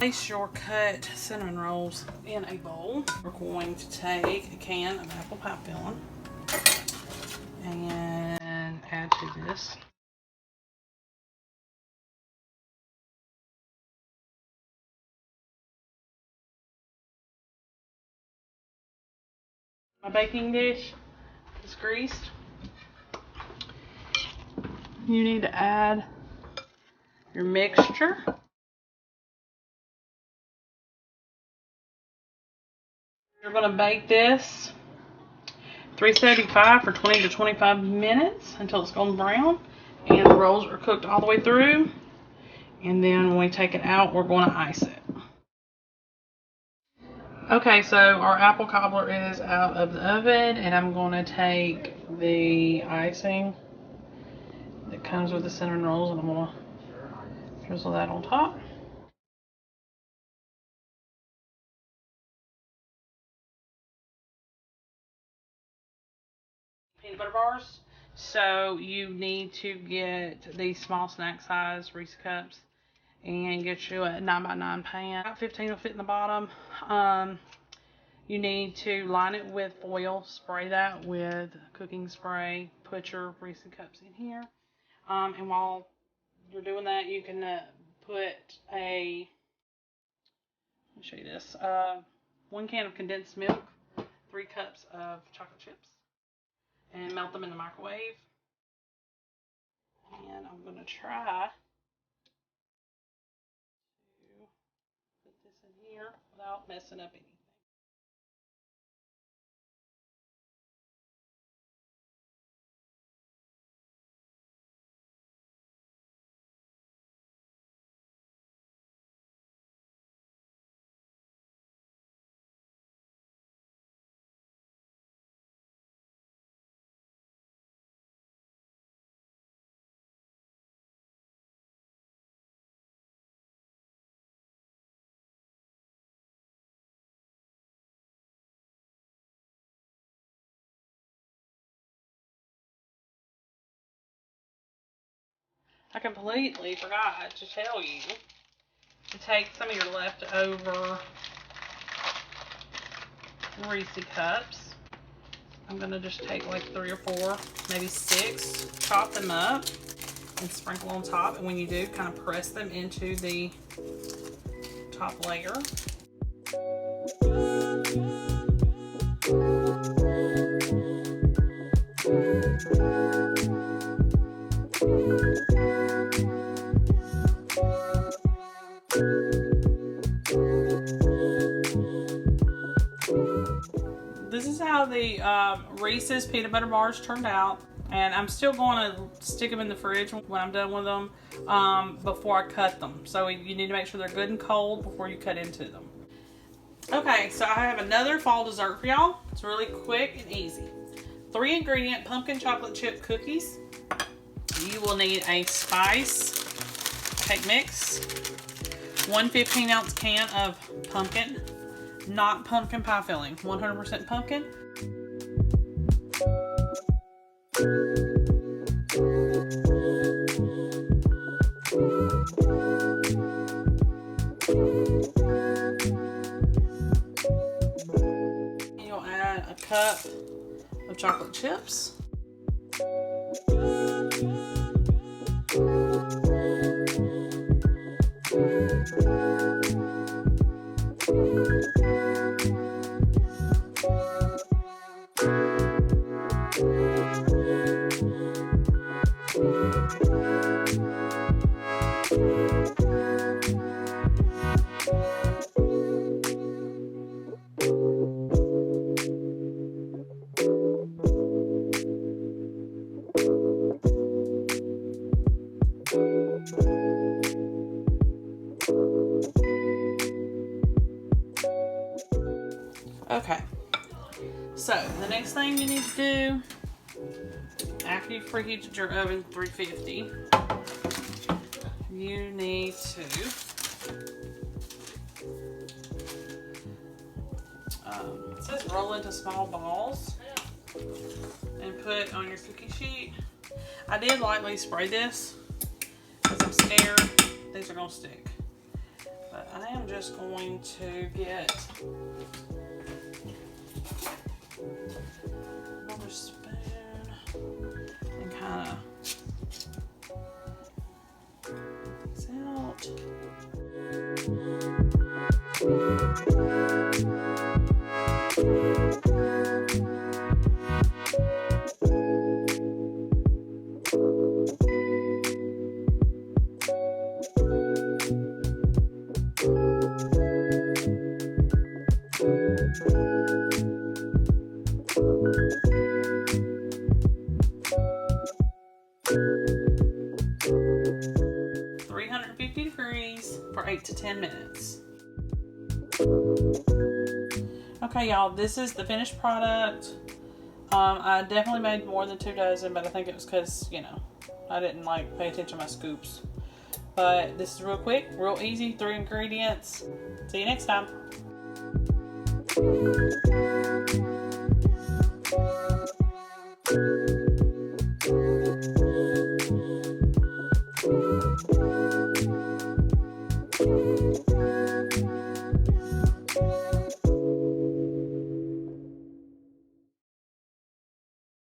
place your cut cinnamon rolls in a bowl. We're going to take a can of apple pie filling and add to this. My baking dish is greased. You need to add your mixture. You're going to bake this 375 for 20 to 25 minutes until it's golden brown and the rolls are cooked all the way through. And then when we take it out, we're going to ice it. Okay, so our apple cobbler is out of the oven, and I'm going to take the icing that comes with the cinnamon rolls and I'm going to drizzle that on top. Peanut butter bars. So you need to get these small snack size Reese cups and get you a 9x9 pan. About 15 will fit in the bottom. You need to line it with foil, spray that with cooking spray, put your Reese cups in here. And while you're doing that, you can put let me show you this, 1 can of condensed milk, 3 cups of chocolate chips, and melt them in the microwave. And I'm going to try to put this in here without messing up anything. I completely forgot to tell you to take some of your leftover Reese cups. I'm going to just take like 3 or 4, maybe 6, chop them up, and sprinkle on top. And when you do, kind of press them into the top layer. This is how the Reese's peanut butter bars turned out, and I'm still going to stick them in the fridge when I'm done with them before I cut them. So you need to make sure they're good and cold before you cut into them. Okay, so I have another fall dessert for y'all. It's really quick and easy. 3 ingredient pumpkin chocolate chip cookies. You will need a spice cake mix, 1 15-ounce can of pumpkin, not pumpkin pie filling, 100% pumpkin. You'll add a cup of chocolate chips. Okay, so the next thing you need to do after you've preheated your oven 350, you need to it says roll into small balls and put on your cookie sheet. I did lightly spray this because I'm scared these are going to stick. But But I am just going to get another spoon and kind of mix out. 350 degrees for 8 to 10 minutes. Okay, y'all, this is the finished product. I definitely made more than 2 dozen, but I think it was because, you know, I didn't like pay attention to my scoops. But this is real quick, real easy, 3 ingredients. See you next time.